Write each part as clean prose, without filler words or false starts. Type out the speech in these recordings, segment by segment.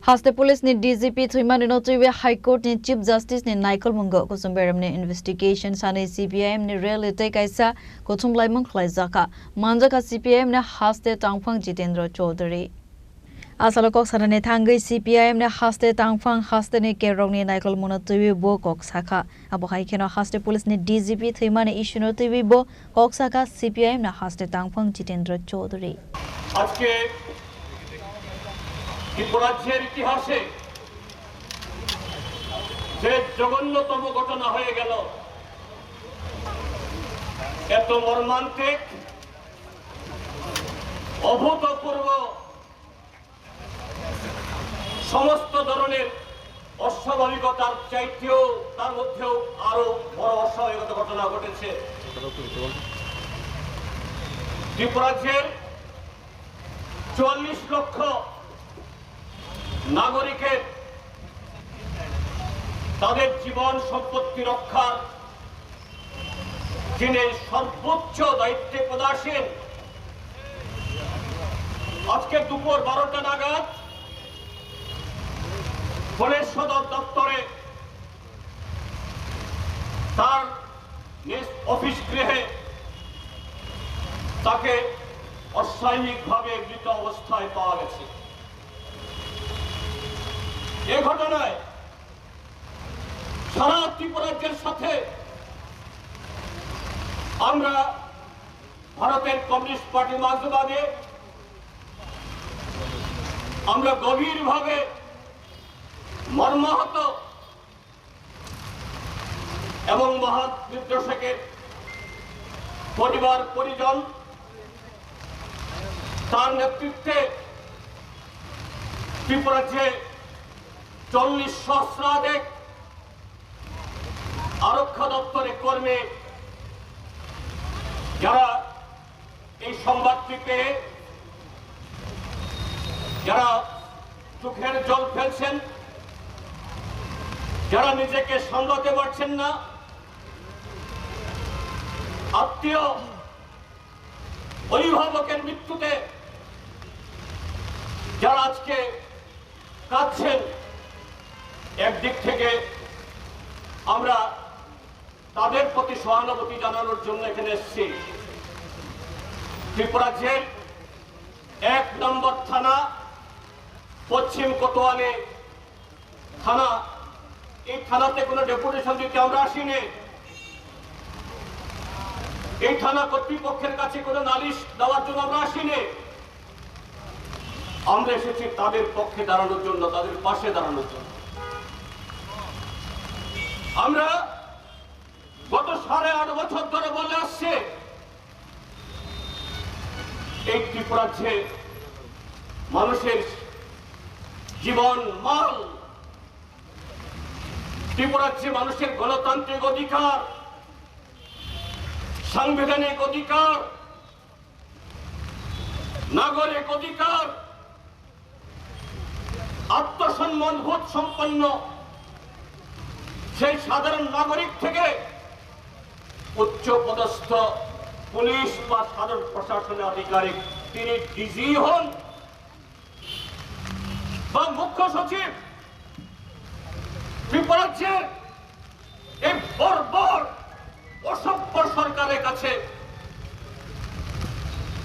Haste Police ni DGP Thuiman Rinotiwe High Court ni Chief Justice ni Naikol Mungo Kusumberam ni investigation sane CPIM ni reality kaisa Kochum Laimang Khlaizaka Manjaka CPIM ni Haste Tangphang Jitendra Chaudhary Asalokok sarane thangai CPIM ni Haste Tangphang Haste ni Kerong ni Naikol Munatiwe bo Koksaka abo haikeno Haste Police ni DGP Thuiman ni Ishunotiwe bo Koksaka CPIM ni Haste Tangphang Jitendra Chaudhary আজকে ত্রিপুরাজ্যের ইতিহাসে যে জঘন্যতম ঘটনা হয়ে গেল এত মর্মান্তিক অভূতপূর্ব সমস্ত ধরনের অস্বাভাবিকতার চাইতেও তার মধ্যেও আরো বড় অস্বাভাবিকতা ঘটনা ঘটেছে ত্রিপুরাজ্যের ৪৪ লক্ষ নাগরিকের তাদের জীবন সম্পত্তি রক্ষার যিনি সর্বোচ্চ দায়িত্বে পদাসীন আজকে দুপুর ১২টা নাগাদ পুলিশ সদর দপ্তরে তার নিজ অফিস গৃহে তাকে অস্বাভাবিকভাবে মৃত অবস্থায় পাওয়া গেছে এই ঘটনায় সারা ত্রিপুরাজ্যের সাথে আমরা ভারতের কমিউনিস্ট পার্টি মার্ক্সবাদী আমরা গভীরভাবে মর্মাহত এবং মহৎ নির্দেশকের পরিবার পরিজন তার নেতৃত্বে ত্রিপুরাজ্যে ৪০ সহস্রাধিক আরক্ষা দপ্তরের কর্মী যারা এই সংবাদটি পেয়ে যারা চোখের জল ফেলছেন যারা নিজেকে সামলাতে পারছেন না আত্মীয় অভিভাবকের মৃত্যুতে যারা আজকে কাঁদছেন একদিক থেকে আমরা তাদের প্রতি সহানুভূতি জানানোর জন্য এখানে এসেছি ত্রিপুরাজ্যের ১ নম্বর থানা পশ্চিম কোতোয়ালি থানা এই থানাতে কোনো ডেপুটেশন দিতে আমরা আসিনি এই থানা কর্তৃপক্ষের কাছে কোনো নালিশ দেওয়ার জন্য আমরা আসিনি আমরা এসেছি তাদের পক্ষে দাঁড়ানোর জন্য তাদের পাশে দাঁড়ানোর জন্য আমরা গত ৮.৫ বছর ধরে বলে আসছে এই ত্রিপুরাজ্যে মানুষের জীবন মাল ত্রিপুরাজ্যে মানুষের গণতান্ত্রিক অধিকার সাংবিধানিক অধিকার নাগরিক অধিকার আত্মসম্মানবোধ সম্পন্ন সেই সাধারণ নাগরিক থেকে উচ্চ পদস্থ পুলিশ বা সাধারণ প্রশাসনের আধিকারিক তিনি ডিজি হন বা মুখ্য সচিব ত্রিপুরাজ্যের এই বর্বর অসভ্য সরকারের কাছে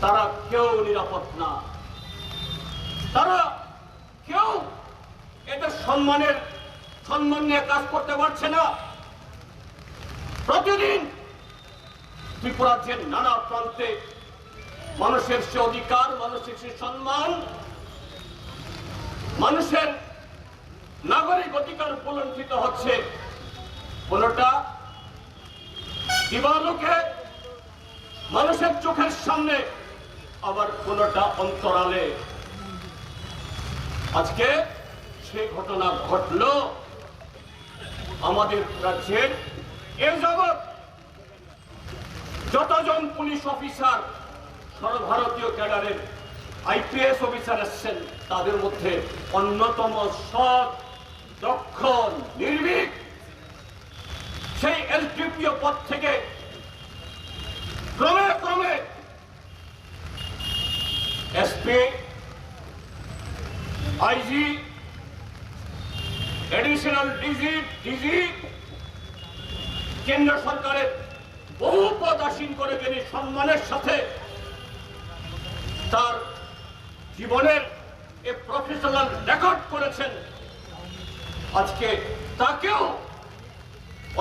তারা কেউ নিরাপদ না তারা কেউ এদের সম্মান নিয়ে কাজ করতে পারছে না প্রতিদিন ত্রিপুরাজ্যের নানা প্রান্তে মানুষের সে অধিকার মানুষের সে সম্মান মানুষের নাগরিক অধিকার উপলঙ্ঘিত হচ্ছে কোনটা দিবালোকে মানুষের চোখের সামনে আবার কোনটা অন্তরালে আজকে সেই ঘটনা ঘটল আমাদের রাজ্যের এ যাবৎ যতজন পুলিশ অফিসার সর্বভারতীয় ক্যাডারের আইপিএস অফিসার এসছেন তাদের মধ্যে অন্যতম সৎ দক্ষ নির্ভীক সেই এসডিপিও পদ থেকে ক্রমে ক্রমে এসপি আইজি এডিশনাল ডিজি কেন্দ্র সরকারের বহু পদ আসীন করে তিনি সম্মানের সাথে তার জীবনের এ প্রফেশনাল রেকর্ড করেছেন। আজকে তাকেও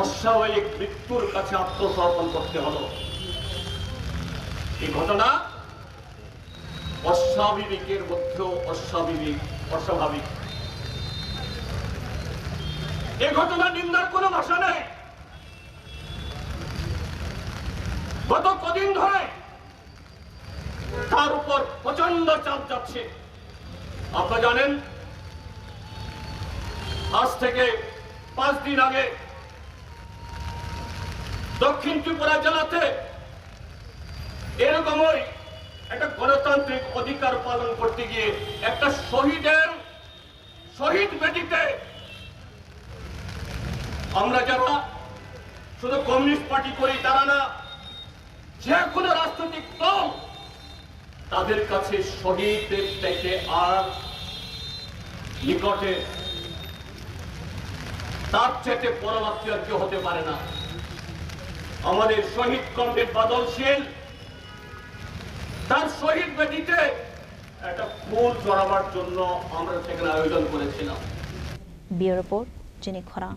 অস্বাভাবিক মৃত্যুর কাছে আত্মসমর্পণ করতে হলো। এই ঘটনা অস্বাভাবিকের মধ্যেও অস্বাভাবিক। এই ঘটনা নিন্দার কোনো ভাষা নেই। গত কদিন ধরে তার উপর প্রচন্ড চাপ যাচ্ছে। আপনারা জানেন, আজ থেকে 5 দিন আগে দক্ষিণ ত্রিপুরা জেলাতে এরকমই একটা গণতান্ত্রিক অধিকার পালন করতে গিয়ে একটা শহীদ বেদিতে আমরা যারা শুধু কমিউনিস্ট পার্টি করি তারা না, যে কোনো রাজনৈতিক দল তাদের কাছে শহীদদের থেকে আর নিকটে তার চেয়ে পরবর্তী আর কেউ হতে পারে না। আমাদের শহীদ কমরেড বাদল শীল তার শহীদ বেদিতে একটা ফুল চড়াবার জন্য আমরা সেখানে আয়োজন করেছিলাম। ব্যুরো রিপোর্ট, জিনিক খরা।